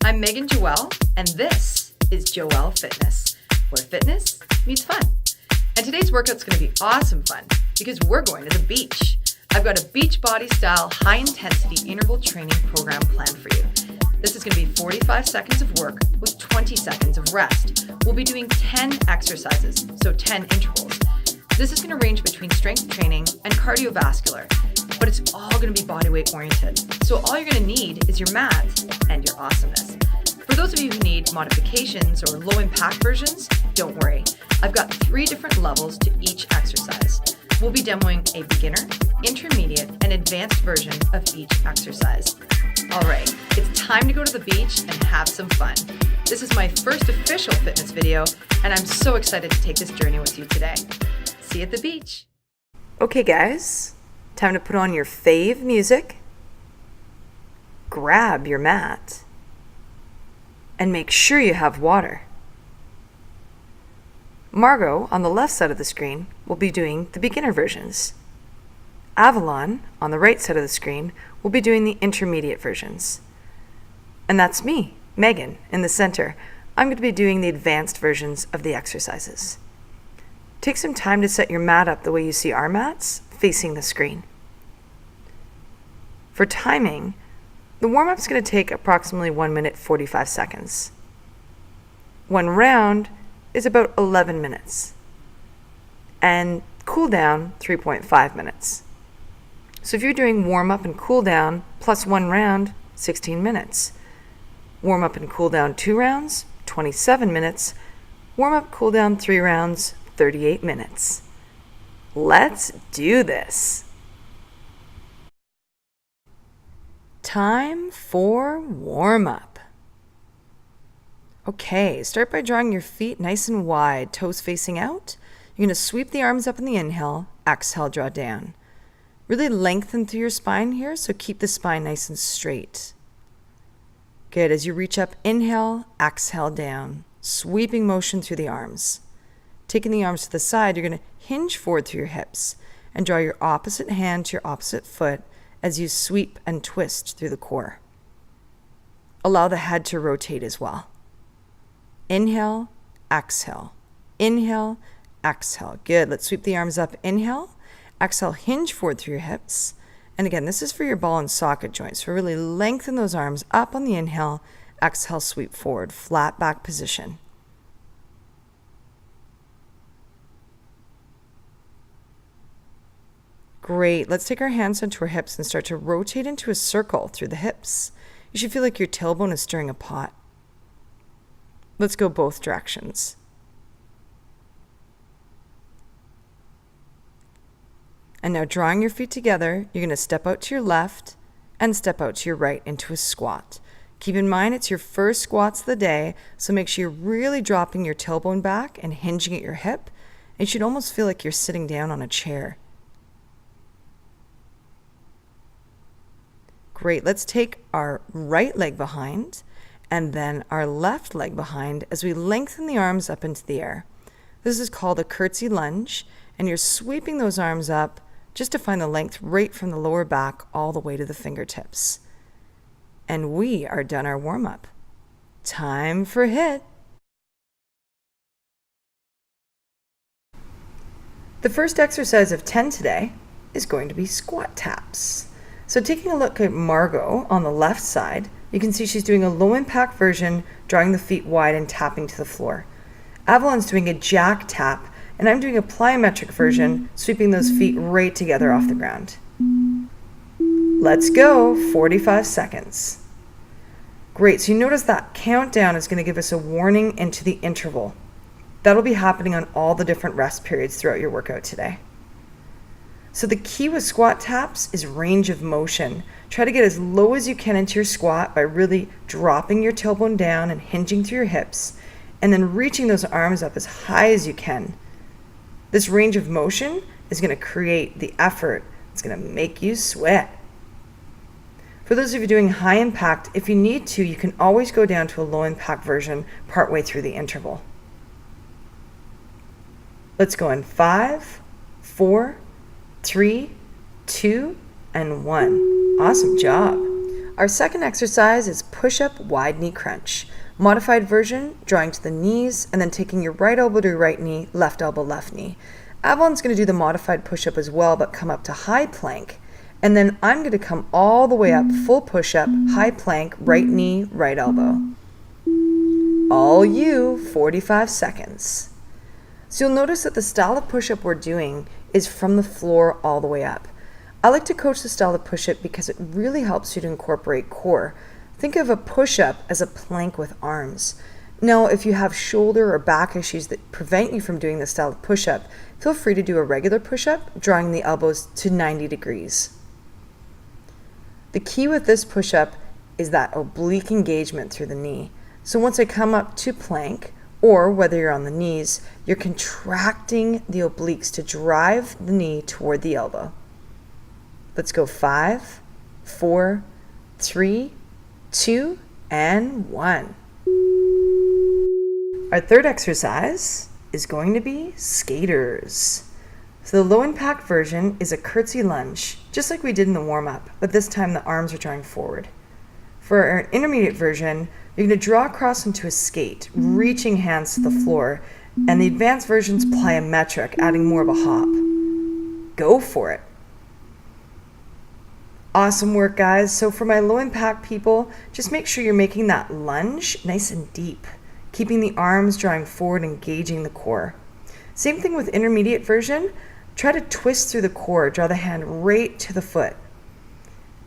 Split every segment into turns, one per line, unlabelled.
I'm Megan Joelle, and this is Joelle Fitness, where fitness meets fun. And today's workout's going to be awesome fun because we're going to the beach. I've got a beach body style, high intensity interval training program planned for you. This is going to be 45 seconds of work with 20 seconds of rest. We'll be doing 10 exercises, so 10 intervals. This is going to range between strength training and cardiovascular, but it's all going to be body weight oriented. So all you're going to need is your mat and your awesomeness. For those of you who need modifications or low impact versions, don't worry. I've got 3 different levels to each exercise. We'll be demoing a beginner, intermediate, and advanced version of each exercise. All right, it's time to go to the beach and have some fun. This is my first official fitness video, and I'm so excited to take this journey with you today. See you at the beach. Okay guys, time to put on your fave music, grab your mat, and make sure you have water. Margot, on the left side of the screen, will be doing the beginner versions. Avalon, on the right side of the screen, will be doing the intermediate versions. And that's me, Megan, in the center. I'm going to be doing the advanced versions of the exercises. Take some time to set your mat up the way you see our mats, facing the screen. For timing, the warm-up is going to take approximately 1 minute 45 seconds. One round is about 11 minutes. And cool down 3.5 minutes. So if you're doing warm-up and cool down plus 1 round, 16 minutes. Warm-up and cool down 2 rounds, 27 minutes. Warm-up, cool down 3 rounds, 38 minutes. Let's do this. Time for warm-up. Okay, start by drawing your feet nice and wide, toes facing out. You're going to sweep the arms up in the inhale, exhale, draw down. Really lengthen through your spine here, so keep the spine nice and straight. Good, as you reach up, inhale, exhale, down. Sweeping motion through the arms. Taking the arms to the side, you're going to hinge forward through your hips and draw your opposite hand to your opposite foot as you sweep and twist through the core. Allow the head to rotate as well. Inhale, exhale. Inhale, exhale. Good. Let's sweep the arms up. Inhale, exhale, hinge forward through your hips. And again, this is for your ball and socket joints. So really lengthen those arms up on the inhale. Exhale, sweep forward, flat back position. Great. Let's take our hands onto our hips and start to rotate into a circle through the hips. You should feel like your tailbone is stirring a pot. Let's go both directions. And now drawing your feet together, you're going to step out to your left and step out to your right into a squat. Keep in mind it's your first squats of the day, so make sure you're really dropping your tailbone back and hinging at your hip. And you should almost feel like you're sitting down on a chair. Great, let's take our right leg behind and then our left leg behind as we lengthen the arms up into the air. This is called a curtsy lunge, and you're sweeping those arms up just to find the length right from the lower back all the way to the fingertips. And we are done our warm-up. Time for HIIT. The first exercise of 10 today is going to be squat taps. So taking a look at Margot on the left side, you can see she's doing a low impact version, drawing the feet wide and tapping to the floor. Avalon's doing a jack tap, and I'm doing a plyometric version, sweeping those feet right together off the ground. Let's go, 45 seconds. Great, so you notice that countdown is going to give us a warning into the interval. That'll be happening on all the different rest periods throughout your workout today. So the key with squat taps is range of motion. Try to get as low as you can into your squat by really dropping your tailbone down and hinging through your hips, and then reaching those arms up as high as you can. This range of motion is going to create the effort. It's going to make you sweat. For those of you doing high impact, if you need to, you can always go down to a low impact version partway through the interval. Let's go in 5, 4, 3, 2, and 1. Awesome job. Our second exercise is push-up wide knee crunch. Modified version, drawing to the knees and then taking your right elbow to your right knee, left elbow, left knee. Avalon's going to do the modified push-up as well, but come up to high plank. And then I'm going to come all the way up, full push-up, high plank, right knee, right elbow. All you, 45 seconds. So you'll notice that the style of push-up we're doing is from the floor all the way up. I like to coach the style of push-up because it really helps you to incorporate core. Think of a push-up as a plank with arms. Now, if you have shoulder or back issues that prevent you from doing this style of push-up, feel free to do a regular push-up, drawing the elbows to 90 degrees. The key with this push-up is that oblique engagement through the knee. So once I come up to plank, or whether you're on the knees, you're contracting the obliques to drive the knee toward the elbow. Let's go 5, 4, 3, 2, and 1. Our third exercise is going to be skaters. So the low impact version is a curtsy lunge, just like we did in the warm-up, but this time the arms are drawing forward. For our intermediate version, you're going to draw across into a skate, reaching hands to the floor, and the advanced version's plyometric, adding more of a hop. Go for it. Awesome work, guys. So for my low impact people, just make sure you're making that lunge nice and deep, keeping the arms drawing forward, engaging the core. Same thing with intermediate version. Try to twist through the core, draw the hand right to the foot.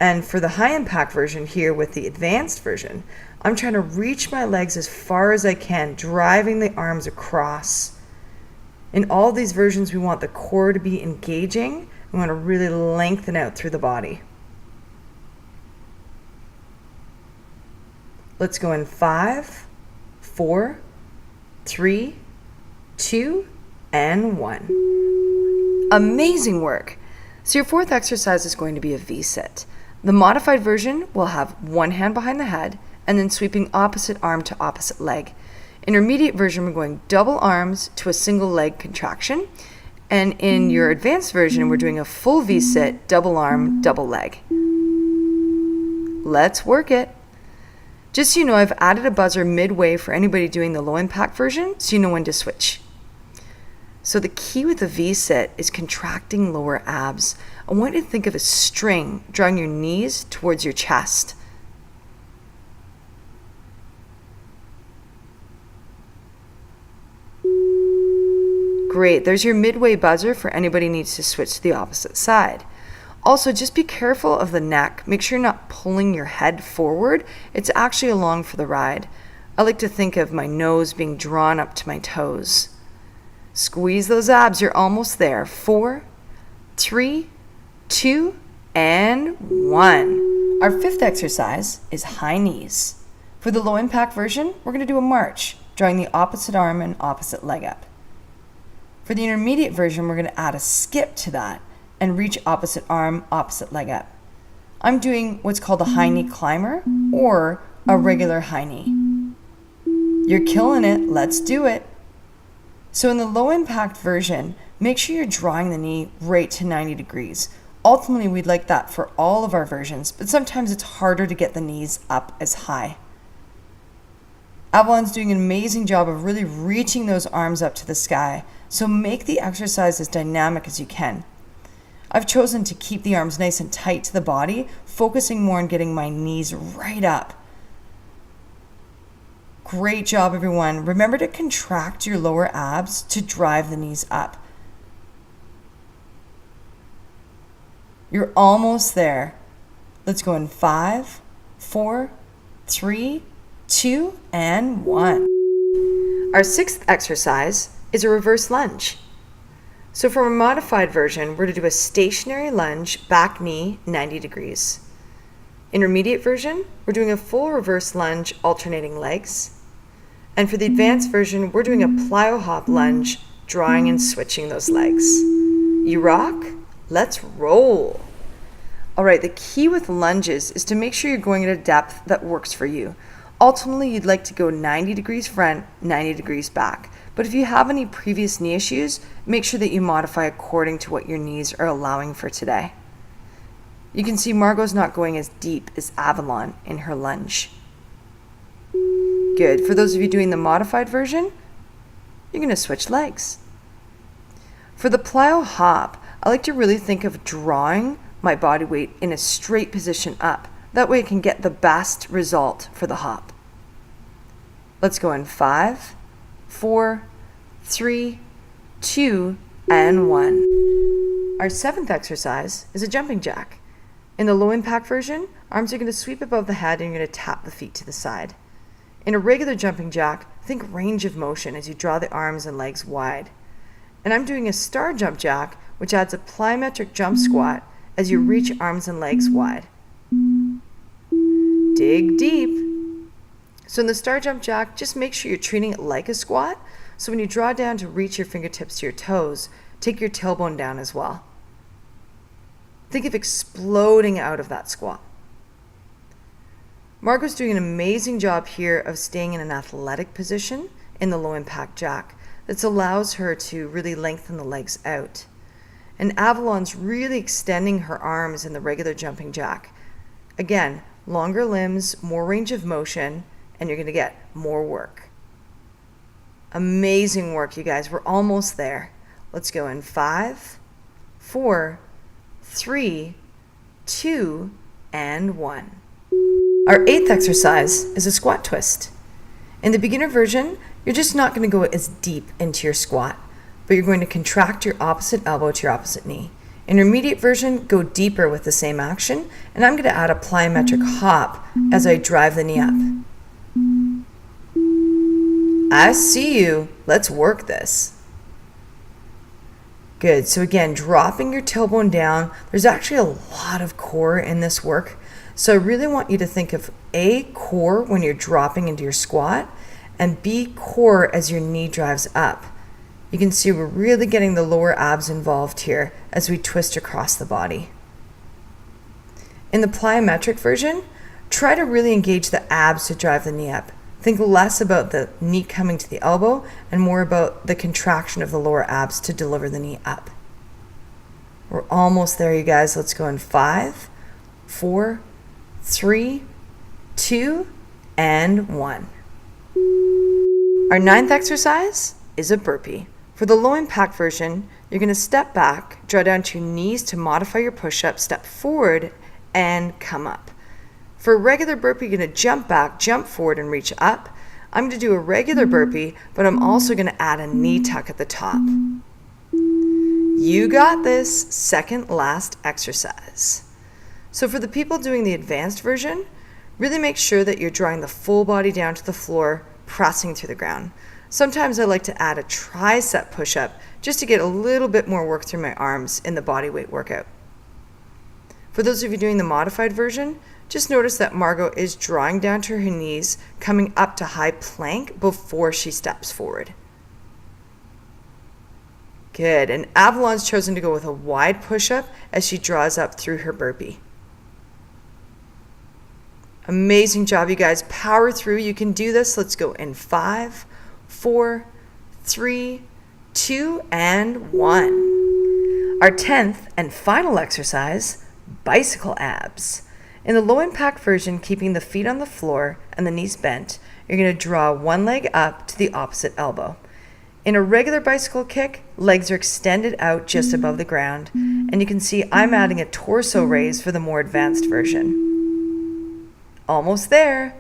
And for the high impact version here with the advanced version, I'm trying to reach my legs as far as I can, driving the arms across. In all these versions, we want the core to be engaging. We want to really lengthen out through the body. Let's go in 5, 4, 3, 2, and 1. Amazing work. So your fourth exercise is going to be a V-sit. The modified version will have one hand behind the head and then sweeping opposite arm to opposite leg. Intermediate version, we're going double arms to a single leg contraction. And in your advanced version, we're doing a full V-sit, double arm, double leg. Let's work it. Just so you know, I've added a buzzer midway for anybody doing the low impact version, so you know when to switch. So the key with the V-sit is contracting lower abs. I want you to think of a string, drawing your knees towards your chest. Great, there's your midway buzzer for anybody who needs to switch to the opposite side. Also, just be careful of the neck. Make sure you're not pulling your head forward. It's actually along for the ride. I like to think of my nose being drawn up to my toes. Squeeze those abs, you're almost there. 4, 3, 2, and 1. Our fifth exercise is high knees. For the low impact version, we're going to do a march, drawing the opposite arm and opposite leg up. For the intermediate version, we're going to add a skip to that and reach opposite arm, opposite leg up. I'm doing what's called a high knee climber or a regular high knee. You're killing it, let's do it. So in the low impact version, make sure you're drawing the knee right to 90 degrees. Ultimately, we'd like that for all of our versions, but sometimes it's harder to get the knees up as high. Avalon's doing an amazing job of really reaching those arms up to the sky, so make the exercise as dynamic as you can. I've chosen to keep the arms nice and tight to the body, focusing more on getting my knees right up. Great job, everyone. Remember to contract your lower abs to drive the knees up. You're almost there. Let's go in 5, 4, 3, 2, and 1. Our sixth exercise is a reverse lunge. So for a modified version, we're going to do a stationary lunge, back knee, 90 degrees. Intermediate version, we're doing a full reverse lunge, alternating legs. And for the advanced version, we're doing a plyo hop lunge, drawing and switching those legs. You rock? Let's roll. All right, the key with lunges is to make sure you're going at a depth that works for you. Ultimately, you'd like to go 90 degrees front, 90 degrees back. But if you have any previous knee issues, make sure that you modify according to what your knees are allowing for today. You can see Margot's not going as deep as Avalon in her lunge. Good. For those of you doing the modified version, you're going to switch legs. For the plyo hop, I like to really think of drawing my body weight in a straight position up. That way I can get the best result for the hop. Let's go in 5, 4, 3, 2, and 1. Our 7th exercise is a jumping jack. In the low impact version, arms are going to sweep above the head and you're going to tap the feet to the side. In a regular jumping jack, think range of motion as you draw the arms and legs wide. And I'm doing a star jump jack, which adds a plyometric jump squat as you reach arms and legs wide. Dig deep. So in the star jump jack, just make sure you're treating it like a squat. So when you draw down to reach your fingertips to your toes, take your tailbone down as well. Think of exploding out of that squat. Margot's doing an amazing job here of staying in an athletic position in the low impact jack. That allows her to really lengthen the legs out. And Avalon's really extending her arms in the regular jumping jack. Again, longer limbs, more range of motion, and you're going to get more work. Amazing work, you guys. We're almost there. Let's go in 5, 4, 3, 2, and 1. Our 8th exercise is a squat twist. In the beginner version, you're just not going to go as deep into your squat, but you're going to contract your opposite elbow to your opposite knee. Intermediate version, go deeper with the same action, and I'm going to add a plyometric hop as I drive the knee up. I see you. Let's work this. Good. So again, dropping your tailbone down. There's actually a lot of core in this work. So I really want you to think of A, core when you're dropping into your squat, and B, core as your knee drives up. You can see we're really getting the lower abs involved here as we twist across the body. In the plyometric version, try to really engage the abs to drive the knee up. Think less about the knee coming to the elbow and more about the contraction of the lower abs to deliver the knee up. We're almost there, you guys. Let's go in 5, 4, 3, 2, and 1. Our 9th exercise is a burpee. For the low impact version, you're going to step back, draw down to your knees to modify your push-up, step forward, and come up. For a regular burpee, you're going to jump back, jump forward, and reach up. I'm going to do a regular burpee, but I'm also going to add a knee tuck at the top. You got this. Second last exercise. So for the people doing the advanced version, really make sure that you're drawing the full body down to the floor, pressing through the ground. Sometimes I like to add a tricep push-up just to get a little bit more work through my arms in the body weight workout. For those of you doing the modified version, just notice that Margot is drawing down to her knees, coming up to high plank before she steps forward. Good, and Avalon's chosen to go with a wide push-up as she draws up through her burpee. Amazing job, you guys. Power through. You can do this. Let's go in 5, 4, 3, 2, and 1. Our 10th and final exercise, bicycle abs. In the low impact version, keeping the feet on the floor and the knees bent, you're going to draw one leg up to the opposite elbow. In a regular bicycle kick, legs are extended out just above the ground, and you can see I'm adding a torso raise for the more advanced version. Almost there.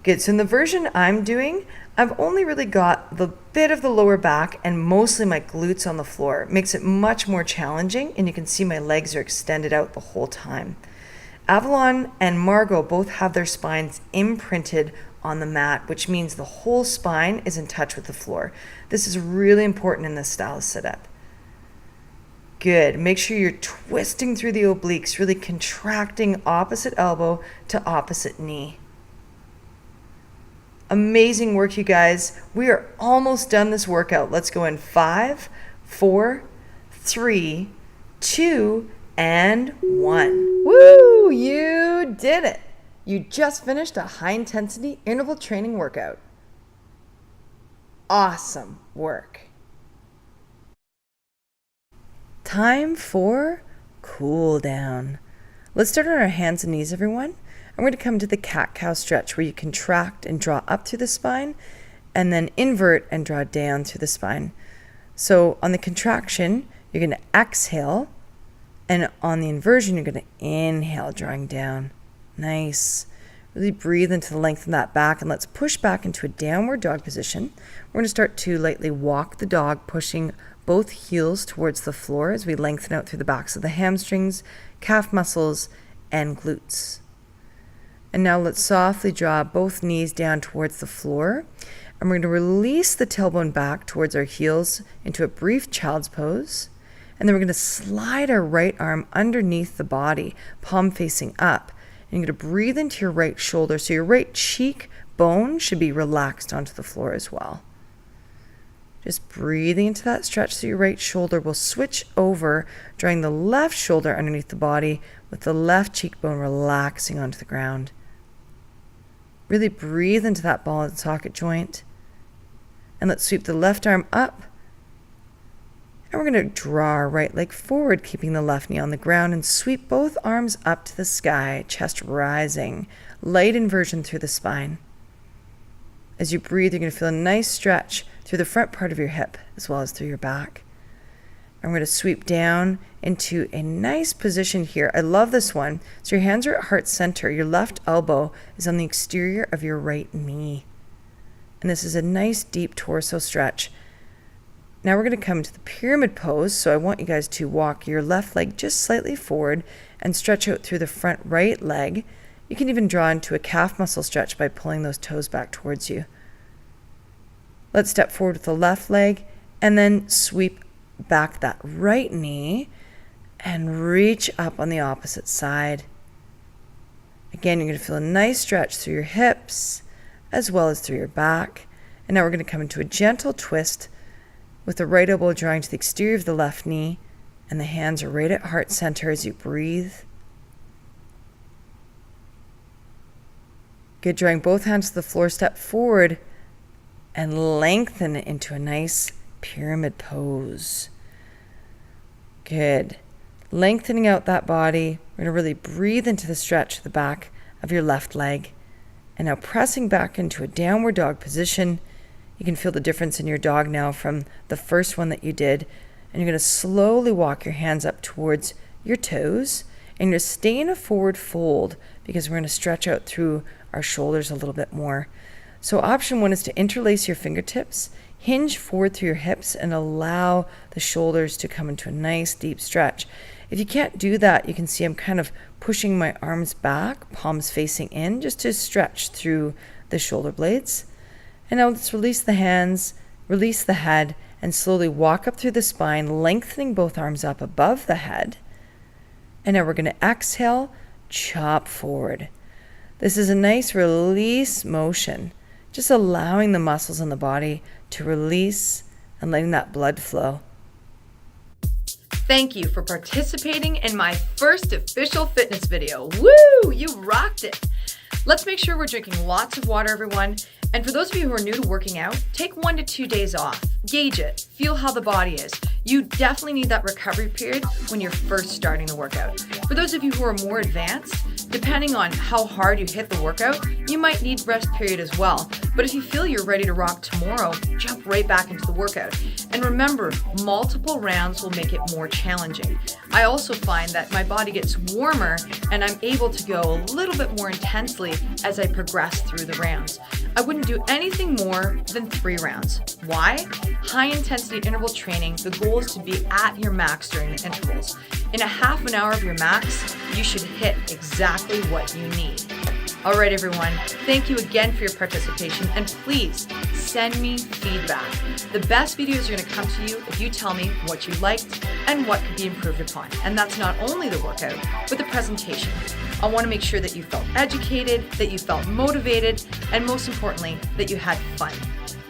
Good, so in the version I'm doing, I've only really got the bit of the lower back and mostly my glutes on the floor. It makes it much more challenging, and you can see my legs are extended out the whole time. Avalon and Margot both have their spines imprinted on the mat, which means the whole spine is in touch with the floor. This is really important in this style of sit-up. Good. Make sure you're twisting through the obliques, really contracting opposite elbow to opposite knee. Amazing work, you guys. We are almost done this workout. Let's go in 5, 4, 3, 2, and 1. Woo! You did it. You just finished a high-intensity interval training workout. Awesome work. Time for cool down. Let's start on our hands and knees, everyone. And we're going to come to the cat-cow stretch where you contract and draw up through the spine and then invert and draw down through the spine. So on the contraction, you're going to exhale, and on the inversion, you're going to inhale, drawing down. Nice. Really breathe into the length of that back, and let's push back into a downward dog position. We're going to start to lightly walk the dog, pushing both heels towards the floor as we lengthen out through the backs of the hamstrings, calf muscles, and glutes. And now let's softly draw both knees down towards the floor. And we're going to release the tailbone back towards our heels into a brief child's pose. And then we're going to slide our right arm underneath the body, palm facing up. And you're going to breathe into your right shoulder. So your right cheek bone should be relaxed onto the floor as well. Just breathing into that stretch so your right shoulder will switch over, drawing the left shoulder underneath the body with the left cheekbone relaxing onto the ground. Really breathe into that ball and socket joint. And let's sweep the left arm up. And we're going to draw our right leg forward, keeping the left knee on the ground, and sweep both arms up to the sky, chest rising, light inversion through the spine. As you breathe, you're going to feel a nice stretch through the front part of your hip as well as through your back. And we're going to sweep down into a nice position here. I love this one. So your hands are at heart center. Your left elbow is on the exterior of your right knee. And this is a nice deep torso stretch. Now we're going to come to the pyramid pose. So I want you guys to walk your left leg just slightly forward and stretch out through the front right leg. You can even draw into a calf muscle stretch by pulling those toes back towards you. Let's step forward with the left leg and then sweep back that right knee and reach up on the opposite side. Again, you're going to feel a nice stretch through your hips as well as through your back. And now we're going to come into a gentle twist with the right elbow drawing to the exterior of the left knee, and the hands are right at heart center as you breathe. Good, drawing both hands to the floor, step forward and lengthen it into a nice pyramid pose. Good. Lengthening out that body. We're going to really breathe into the stretch of the back of your left leg. And now pressing back into a downward dog position. You can feel the difference in your dog now from the first one that you did. And you're going to slowly walk your hands up towards your toes. And you're going to stay in a forward fold because we're going to stretch out through our shoulders a little bit more. So option one is to interlace your fingertips, hinge forward through your hips, and allow the shoulders to come into a nice deep stretch. If you can't do that, you can see I'm kind of pushing my arms back, palms facing in, just to stretch through the shoulder blades. And now let's release the hands, release the head, and slowly walk up through the spine, lengthening both arms up above the head. And now we're going to exhale, chop forward. This is a nice release motion, just allowing the muscles in the body to release and letting that blood flow.
Thank you for participating in my first official fitness video. Woo! You rocked it! Let's make sure we're drinking lots of water, everyone. And for those of you who are new to working out, take 1 to 2 days off. Gauge it. Feel how the body is. You definitely need that recovery period when you're first starting the workout. For those of you who are more advanced, depending on how hard you hit the workout, you might need rest period as well. But if you feel you're ready to rock tomorrow, jump right back into the workout. And remember, multiple rounds will make it more challenging. I also find that my body gets warmer and I'm able to go a little bit more intensely as I progress through the rounds. I wouldn't do anything more than 3 rounds. Why? High intensity interval training, the goal is to be at your max during the intervals. In a half an hour of your max, you should hit exactly what you need. All right, everyone, thank you again for your participation, and please send me feedback. The best videos are going to come to you if you tell me what you liked and what could be improved upon. And that's not only the workout, but the presentation. I want to make sure that you felt educated, that you felt motivated, and most importantly, that you had fun.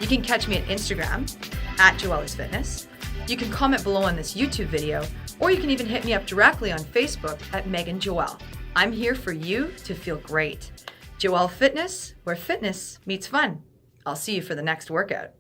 You can catch me at Instagram, at Joelle's Fitness. You can comment below on this YouTube video, or you can even hit me up directly on Facebook at Megan Joelle. I'm here for you to feel great. Joelle Fitness, where fitness meets fun. I'll see you for the next workout.